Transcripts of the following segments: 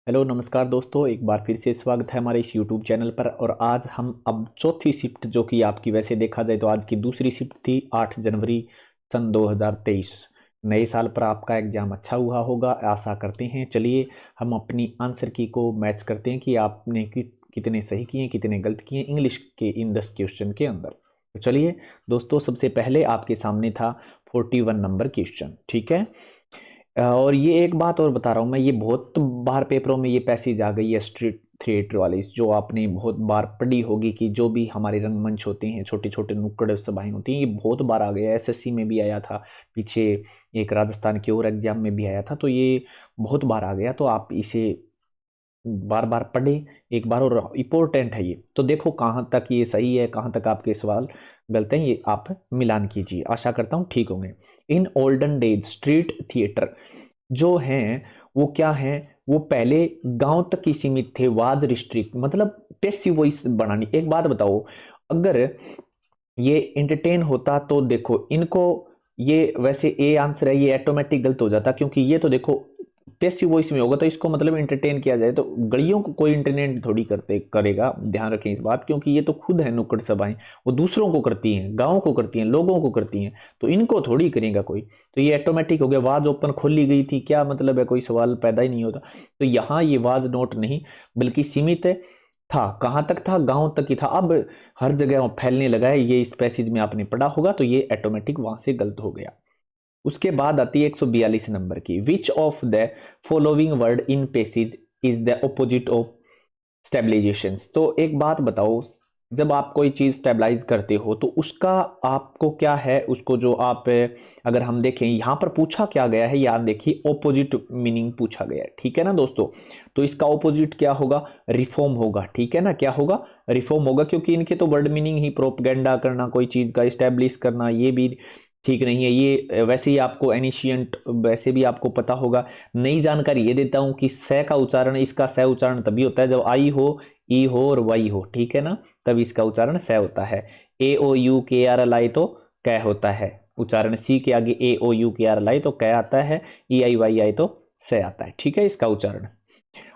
Hello नमस्कार दोस्तों, एक बार फिर से स्वागत है हमारे इस यूट्यूब चैनल पर। और आज हम अब चौथी शिफ्ट, जो कि आपकी वैसे देखा जाए तो आज की दूसरी शिफ्ट थी, 8 जनवरी सन 2023। नए साल पर आपका एग्जाम अच्छा हुआ होगा, आशा करते हैं। चलिए हम अपनी आंसर की को मैच करते हैं कि आपने कितने सही किए, कितने गलत किए इंग्लिश के इन 10 क्वेश्चन के अंदर। तो चलिए दोस्तों, सबसे पहले आपके सामने था 41 नंबर क्वेश्चन, ठीक है। और ये एक बात और बता रहा हूँ मैं, ये बहुत बार पेपरों में ये पैसेज आ गई है, स्ट्रीट थिएटर वाली, जो आपने बहुत बार पढ़ी होगी कि जो भी हमारे रंगमंच होते हैं, छोटे छोटे नुक्कड़ सभाएं होती हैं, ये बहुत बार आ गया है। एसएससी में भी आया था पीछे, एक राजस्थान के और एग्जाम में भी आया था, तो ये बहुत बार आ गया। तो आप इसे बार बार पढ़े एक बार, और इम्पोर्टेंट है ये। तो देखो कहाँ तक ये सही है, कहाँ तक आपके सवाल गलत हैं, ये आप मिलान कीजिए। आशा करता हूँ ठीक होंगे। In olden days street theatre जो हैं वो क्या हैं, वो पहले गांव तक ही सीमित थे। वाज रिस्ट्रिक्ट मतलब पैसिव वॉइस बनानी। एक बात बताओ, अगर ये एंटरटेन होता तो देखो इनको, ये वैसे ए आंसर है, ये ऑटोमेटिक गलत हो जाता, क्योंकि ये तो देखो पैसिव वॉइस में होगा, तो इसको मतलब एंटरटेन किया जाए तो गड़ियों को कोई एंटरटेन थोड़ी करते करेगा। ध्यान रखें इस बात, क्योंकि ये तो खुद है नुक्कड़ सभाएं, वो दूसरों को करती हैं, गाँव को करती हैं, लोगों को करती हैं, तो इनको थोड़ी करेगा कोई। तो ये ऑटोमेटिक हो गया। वाज ओपन खोली गई थी, क्या मतलब है, कोई सवाल पैदा ही नहीं होता। तो यहाँ ये वाज नोट नहीं बल्कि सीमित है। था कहाँ तक था, गांव तक ही था, अब हर जगह फैलने लगा है। ये इस पैसेज में आपने पढ़ा होगा, तो ये ऑटोमेटिक वहां से गलत हो गया। उसके बाद आती है 142 नंबर की। Which of the following word in passage is the opposite of stabilisation. तो एक बात बताओ, जब आप कोई चीज स्टेबलाइज करते हो तो उसका आपको क्या है, उसको जो आप अगर हम देखें यहां पर पूछा क्या गया है, याद देखिए ऑपोजिट मीनिंग पूछा गया है, ठीक है ना दोस्तों। तो इसका ऑपोजिट क्या होगा, रिफॉर्म होगा, ठीक है ना। क्या होगा, रिफॉर्म होगा, क्योंकि इनके तो वर्ड मीनिंग ही प्रोपगेंडा करना, कोई चीज का स्टैब्लिश करना, ये भी ठीक नहीं है। ये वैसे ही आपको एनिशियंट, वैसे भी आपको पता होगा। नई जानकारी ये देता हूं कि स का उच्चारण, इसका स उच्चारण तभी होता है जब आई हो, ई हो और वाई हो, ठीक है ना, तब इसका उच्चारण स होता है। ए ओ यू के आर एल आई तो क होता है उच्चारण, सी के आगे ए ओ यू के आर एल आई तो क आता है, ई आई वाई आई तो स आता है, ठीक है इसका उच्चारण।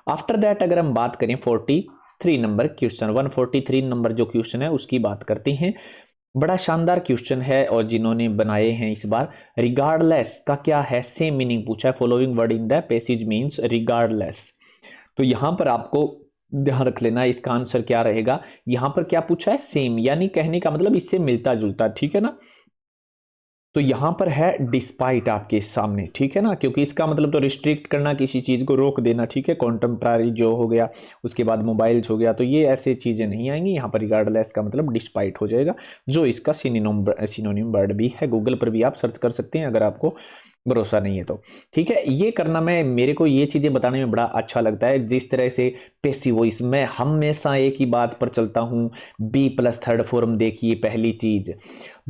आफ्टर दैट अगर हम बात करें 43 नंबर क्वेश्चन, 143 नंबर जो क्वेश्चन है उसकी बात करते हैं। बड़ा शानदार क्वेश्चन है, और जिन्होंने बनाए हैं इस बार, रिगार्डलेस का क्या है, सेम मीनिंग पूछा है। Following word in the passage means regardless. तो यहां पर आपको ध्यान रख लेना इसका आंसर क्या रहेगा। यहां पर क्या पूछा है, सेम, यानी कहने का मतलब इससे मिलता जुलता, ठीक है ना। तो यहां पर है डिस्पाइट आपके सामने, ठीक है ना, क्योंकि इसका मतलब तो रिस्ट्रिक्ट करना, किसी चीज को रोक देना, ठीक है। कॉन्टेम्परारी जो हो गया, उसके बाद मोबाइल्स हो गया, तो ये ऐसे चीजें नहीं आएंगी यहाँ पर। रिगार्डलेस का मतलब डिस्पाइट हो जाएगा, जो इसका सिनोनिम वर्ड भी है। गूगल पर भी आप सर्च कर सकते हैं अगर आपको भरोसा नहीं है तो, ठीक है। ये करना, मैं मेरे को ये चीजें बताने में बड़ा अच्छा लगता है, जिस तरह से पेसिव वॉइस। मैं हमेशा एक ही बात पर चलता हूं, बी प्लस थर्ड फॉर्म देखिए, पहली चीज।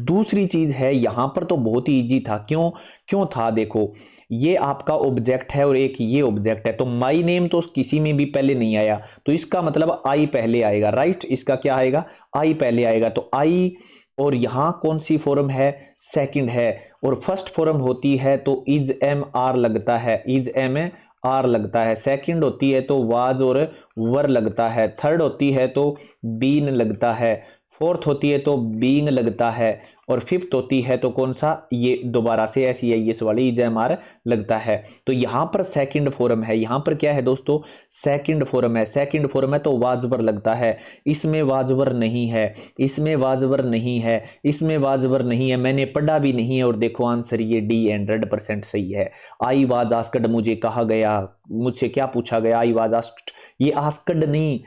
दूसरी चीज है, यहां पर तो बहुत ही इजी था। क्यों क्यों था, देखो ये आपका ऑब्जेक्ट है और एक ये ऑब्जेक्ट है, तो माई नेम तो किसी में भी पहले नहीं आया, तो इसका मतलब आई पहले आएगा, राइट। इसका क्या आएगा, आई पहले आएगा, तो आई। और यहां कौन सी फॉर्म है, सेकंड है। और फर्स्ट फॉर्म होती है तो इज एम आर लगता है, इज एम आर लगता है। सेकंड होती है तो वाज और वर लगता है। थर्ड होती है तो बीन लगता है। फोर्थ होती है तो बीइंग लगता है। और फिफ्थ होती है तो कौन सा, ये दोबारा से ऐसी है, ये वाली इज एम आर लगता है। तो यहां पर सेकंड फॉर्म है, यहां पर क्या है दोस्तों, सेकंड फॉर्म है। सेकंड फॉर्म है तो वाजवर लगता है। इसमें वाजवर नहीं है, इसमें वाजवर नहीं है, इसमें वाजवर नहीं है, मैंने पढ़ा भी नहीं है। और देखो आंसर ये डी 100% सही है। आई वाज आस्क्ड, मुझे कहा गया, मुझसे क्या पूछा गया, आई वाज आस्क्ड। ये आस्क्ड नहीं,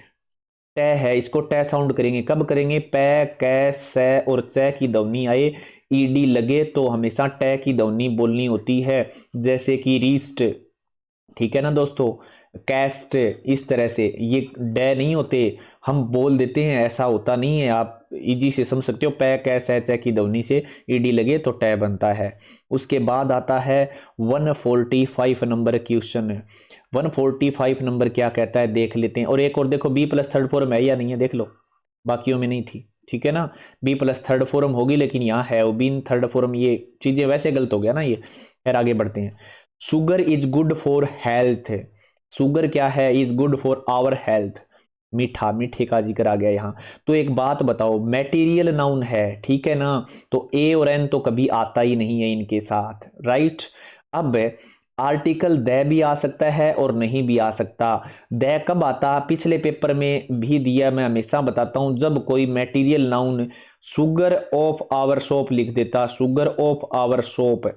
ट है, इसको ट साउंड करेंगे, कब करेंगे, पै कै से और च की ध्वनि आए, ईडी लगे तो हमेशा ट की ध्वनि बोलनी होती है। जैसे कि रीस्ट, ठीक है ना दोस्तों, कैस्ट, इस तरह से ये डे नहीं होते, हम बोल देते हैं, ऐसा होता नहीं है। आप इजी से समझ सकते हो, पै कैस एच की ध्वनि से ईडी लगे तो टे बनता है। उसके बाद आता है 145 नंबर क्वेश्चन। 145 नंबर क्या कहता है देख लेते हैं। और एक और देखो, बी प्लस थर्ड फॉर्म है या नहीं है देख लो, बाकियों में नहीं थी, ठीक है ना। बी प्लस थर्ड फॉर्म होगी, लेकिन यहाँ है वो बीन थर्ड फॉर्म। ये चीजें वैसे गलत हो गया ना ये। फिर आगे बढ़ते हैं। Sugar is good for health, sugar क्या है, is good for our health, मीठा, मीठे का जिक्र आ गया यहाँ। तो एक बात बताओ, मैटीरियल नाउन है, ठीक है ना, तो ए और एन तो कभी आता ही नहीं है इनके साथ, राइट। अब आर्टिकल द भी आ सकता है और नहीं भी आ सकता। द कब आता, पिछले पेपर में भी दिया, मैं हमेशा बताता हूं, जब कोई material noun sugar of our shop लिख देता, सुगर ऑफ आवर शॉप,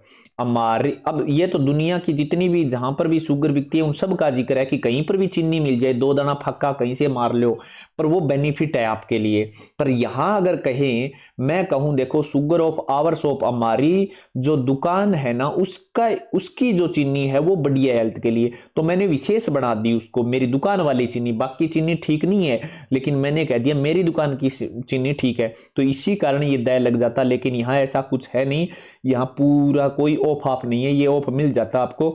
हमारी, अब ये तो दुनिया की जितनी भी, जहां पर भी शुगर बिकती है उन सब का जिक्र है कि कहीं पर भी चीनी मिल जाए, 2 दाना फक्का कहीं से मार लो, पर वो बेनिफिट है आपके लिए। पर यहां अगर कहें, मैं कहूं देखो शुगर ऑफ आवर शॉप, हमारी जो दुकान है ना उसका, उसकी जो चीनी है वो बढ़िया हेल्थ के लिए, तो मैंने विशेष बना दी उसको, मेरी दुकान वाली चीनी, बाकी चीनी ठीक नहीं है लेकिन मैंने कह दिया मेरी दुकान की चीनी ठीक है, तो इसी कारण ये द लग जाता। लेकिन यहां ऐसा कुछ है नहीं, यहां पूरा कोई ऑफ ऑफ नहीं है, ये ऑफ मिल जाता आपको,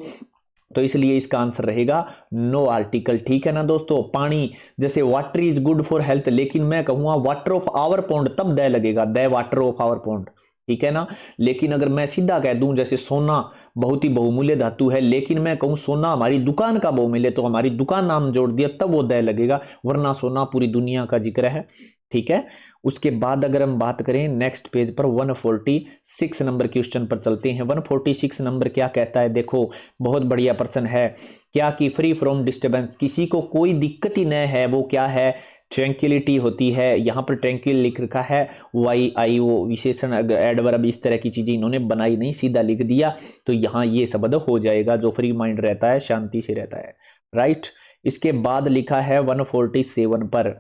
तो इसलिए इसका आंसर रहेगा नो आर्टिकल, ठीक है ना दोस्तों। पानी, जैसे water is good for health, लेकिन मैं कहूंगा वाटर ऑफ आवर पॉन्ड, तब द लगेगा, the water of our pond, ठीक है ना। लेकिन अगर मैं सीधा कह दूं, जैसे सोना बहुत ही बहुमूल्य धातु है, लेकिन मैं कहूं सोना हमारी दुकान का बहुमूल्य, तो हमारी दुकान नाम जोड़ दिया तब वो द लगेगा, वरना सोना पूरी दुनिया का जिक्र है, ठीक है। उसके बाद अगर हम बात करें नेक्स्ट पेज पर 146 नंबर क्वेश्चन पर चलते हैं। 146 नंबर क्या कहता है, देखो बहुत बढ़िया प्रश्न है, क्या कि फ्री फ्रॉम डिस्टर्बेंस, किसी को कोई दिक्कत ही न है, वो क्या है, ट्रैंक्विलिटी होती है। यहां पर ट्रैंक्विल लिख रखा है, वाई आई ओ विशेषण एडवर्ब, इस तरह की चीजें इन्होंने बनाई नहीं, सीधा लिख दिया, तो यहां ये शब्द हो जाएगा, जो फ्री माइंड रहता है, शांति से रहता है, राइट। इसके बाद लिखा है 147 पर,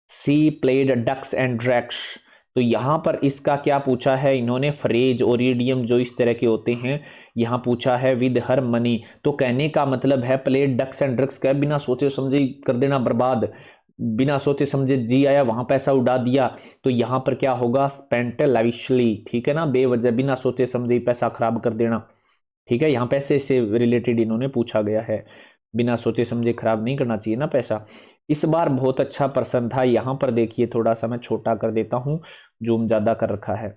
she played ducks and drakes, तो यहां पर इसका क्या पूछा है इन्होंने, फ्रेज और इडियम जो इस तरह के होते हैं, यहां पूछा है विद हर मनी, तो कहने का मतलब है प्लेड डक्स एंड ड्रग्स का, बिना सोचे समझे कर देना बर्बाद, बिना सोचे समझे जी आया वहां पैसा उड़ा दिया, तो यहां पर क्या होगा, स्पेंट लैविशली, ठीक है ना, बेवजह बिना सोचे समझे पैसा खराब कर देना, ठीक है। यहां पैसे से रिलेटेड इन्होंने पूछा गया है, बिना सोचे समझे खराब नहीं करना चाहिए ना पैसा। इस बार बहुत अच्छा प्रश्न था, यहां पर देखिए थोड़ा सा मैं छोटा कर देता हूं, जूम ज्यादा कर रखा है,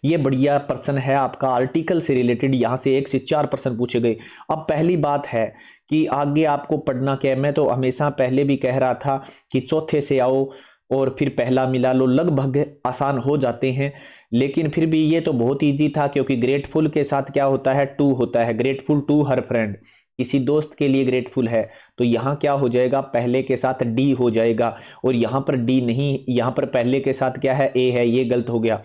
ये बढ़िया प्रश्न है आपका आर्टिकल से रिलेटेड, यहां से 1 से 4 प्रश्न पूछे गए। अब पहली बात है कि आगे आपको पढ़ना क्या है, मैं तो हमेशा पहले भी कह रहा था कि चौथे से आओ और फिर पहला मिला लो, लगभग आसान हो जाते हैं, लेकिन फिर भी ये तो बहुत इजी था, क्योंकि ग्रेटफुल के साथ क्या होता है, टू होता है, ग्रेटफुल टू हर फ्रेंड, किसी दोस्त के लिए ग्रेटफुल है, तो यहां क्या हो जाएगा, पहले के साथ डी हो जाएगा, और यहां पर डी नहीं, यहां पर पहले के साथ क्या है, ए है, ये गलत हो गया,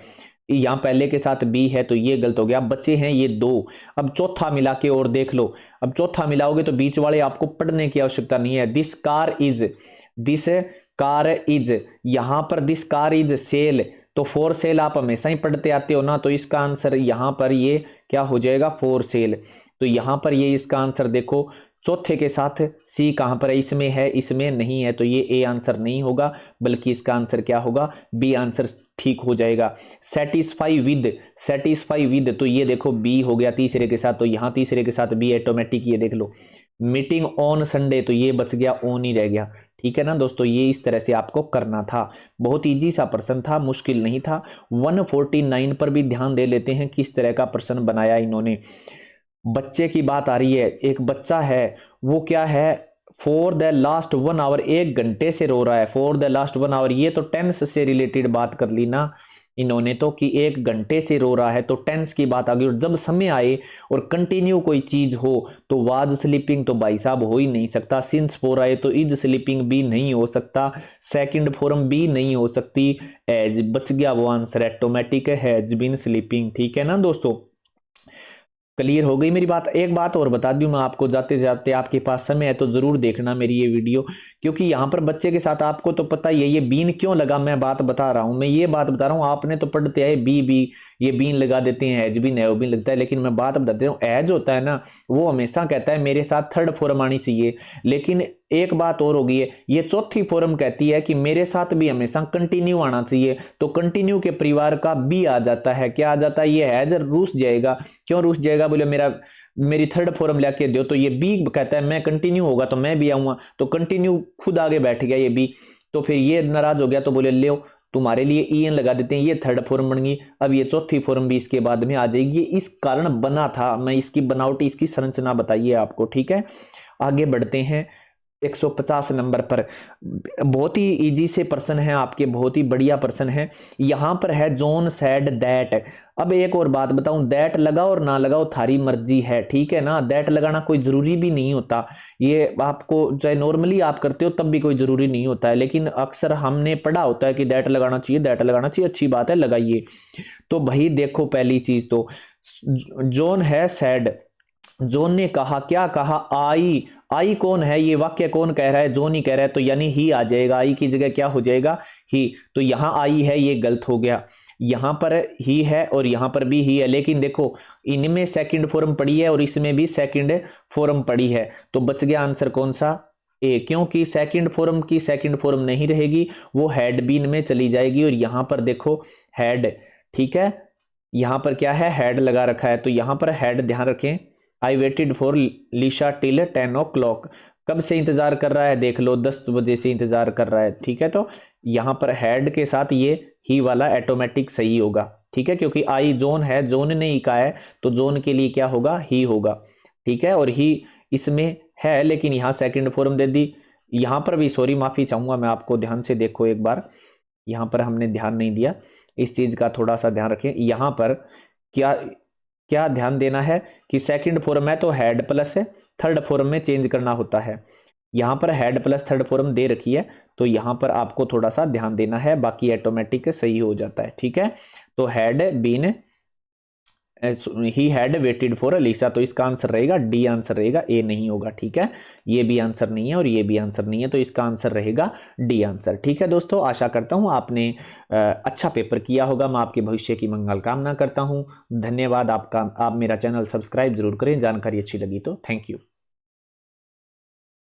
यहां पहले के साथ बी है तो ये गलत हो गया, बचे हैं ये 2। अब चौथा मिला के और देख लो, अब चौथा मिलाओगे तो बीच वाले आपको पढ़ने की आवश्यकता नहीं है, दिस कार इज, यहां पर दिस कार इज सेल, तो फॉर सेल आप हमेशा ही पढ़ते आते हो ना, तो इसका आंसर यहां पर ये क्या हो जाएगा, फॉर सेल, तो यहां पर ये इसका आंसर देखो, चौथे के साथ सी कहां पर है, इसमें है, इसमें नहीं है, तो ये ए आंसर नहीं होगा, बल्कि इसका आंसर क्या होगा, बी आंसर ठीक हो जाएगा। सेटिस्फाई विद, तो ये देखो बी हो गया तीसरे के साथ, तो यहां तीसरे के साथ बी ऑटोमेटिक, ये देख लो। मीटिंग ऑन संडे, तो ये बच गया, ऑन ही रह गया, ठीक है ना दोस्तों। ये इस तरह से आपको करना था, बहुत इजी सा प्रश्न था, मुश्किल नहीं था। 149 पर भी ध्यान दे लेते हैं किस तरह का प्रश्न बनाया इन्होंने। बच्चे की बात आ रही है, एक बच्चा है, वो क्या है, फॉर द लास्ट 1 आवर, 1 घंटे से रो रहा है, फॉर द लास्ट 1 आवर, ये तो टेंस से रिलेटेड बात कर ली ना इन्होंने, तो कि 1 घंटे से रो रहा है, तो टेंस की बात आ गई, और जब समय आए और कंटिन्यू कोई चीज हो तो वाज स्लीपिंग तो भाई साहब हो ही नहीं सकता, सिंस फॉर आए तो इज स्लीपिंग भी नहीं हो सकता, सेकंड फॉर्म भी नहीं हो सकती, एज बच गया वो answer, automatic has been sleeping, ठीक है ना दोस्तों। क्लियर हो गई मेरी बात। एक बात और बता दूं मैं आपको, जाते जाते, आपके पास समय है तो जरूर देखना मेरी ये वीडियो, क्योंकि यहाँ पर बच्चे के साथ आपको तो पता ही है ये बीन क्यों लगा, मैं बात बता रहा हूँ, मैं ये बात बता रहा हूँ, आपने तो पढ़ते आए बी ये बीन लगा देते हैं, एज बीन है, बीन लगता है, लेकिन मैं बात बता देता हूँ, एज होता है ना वो हमेशा कहता है मेरे साथ थर्ड फॉर्म आनी चाहिए, लेकिन एक बात और होगी है, ये चौथी फॉर्म कहती है कि मेरे साथ भी हमेशा कंटिन्यू आना चाहिए, तो कंटिन्यू के परिवार का बी आ जाता है, क्या आ जाता है, ये हैज रूस जाएगा, क्यों रूस जाएगा, बोले मेरी थर्ड फॉर्म लेके दो, तो ये बी कहता है मैं कंटिन्यू होगा तो मैं भी आऊंगा, तो कंटिन्यू खुद आगे बैठ गया ये बी, तो फिर ये नाराज हो गया, तो बोले ले तुम्हारे लिए ईएन लगा देते हैं, ये थर्ड फॉर्म बन गई, अब ये चौथी फॉर्म भी इसके बाद में आ जाएगी, इस कारण बना था, मैं इसकी बनावटी इसकी संरचना बताइए आपको, ठीक है। आगे बढ़ते हैं 150 नंबर पर। बहुत ही इजी से प्रश्न है आपके, बहुत ही बढ़िया प्रश्न है। यहां पर है जॉन सैड दैट। अब एक और बात बताऊं, दैट लगाओ और ना लगाओ थारी मर्जी है, ठीक है ना। दैट लगाना कोई जरूरी भी नहीं होता, ये आपको चाहे नॉर्मली आप करते हो तब भी कोई जरूरी नहीं होता है, लेकिन अक्सर हमने पढ़ा होता है कि दैट लगाना चाहिए, दैट लगाना चाहिए, अच्छी बात है, लगाइए। तो भाई देखो, पहली चीज तो जॉन है सैड, जॉन ने कहा, क्या कहा, आई। आई कौन है, ये वाक्य कौन कह रहा है, जॉन ही कह रहा है, तो यानी ही आ जाएगा, आई की जगह क्या हो जाएगा, ही। तो यहां आई है, ये गलत हो गया, यहां पर ही है और यहां पर भी ही है, लेकिन देखो इनमें सेकंड फॉर्म पड़ी है और इसमें भी सेकंड फॉर्म पड़ी है, तो बच गया आंसर कौन सा, ए, क्योंकि सेकंड फॉर्म की सेकंड फॉर्म नहीं रहेगी, वो हैड बीन में चली जाएगी, और यहां पर देखो हैड, ठीक है, यहां पर क्या है, हैड लगा रखा है, तो यहां पर हैड ध्यान रखें। I waited for Lisha till 10 o'clock, कब से इंतजार कर रहा है, देख लो 10 बजे से इंतजार कर रहा है, ठीक है। तो यहां पर हैड के साथ ये ही वाला ऑटोमेटिक सही होगा, ठीक है, क्योंकि आई जोन है, जोन ने ही कहा है, तो जोन के लिए क्या होगा, ही होगा, ठीक है। और ही इसमें है, लेकिन यहां सेकंड फॉर्म दे दी, यहां पर भी सॉरी माफी चाहूंगा मैं आपको, ध्यान से देखो एक बार, यहां पर हमने ध्यान नहीं दिया, इस चीज का थोड़ा सा ध्यान रखें। यहां पर क्या क्या ध्यान देना है कि सेकंड फॉर्म है तो हेड प्लस है, थर्ड फॉर्म में चेंज करना होता है, यहां पर हेड प्लस थर्ड फॉर्म दे रखी है, तो यहां पर आपको थोड़ा सा ध्यान देना है, बाकी ऑटोमेटिक सही हो जाता है, ठीक है। तो had been, he had waited for Alisa, तो इसका आंसर रहेगा डी आंसर रहेगा, ए नहीं होगा, ठीक है। ये भी आंसर नहीं है और ये भी आंसर नहीं है, तो इसका आंसर रहेगा डी आंसर, ठीक है दोस्तों। आशा करता हूं आपने अच्छा पेपर किया होगा, मैं आपके भविष्य की मंगल कामना करता हूं। धन्यवाद आपका, आप मेरा चैनल सब्सक्राइब जरूर करें, जानकारी अच्छी लगी तो थैंक यू।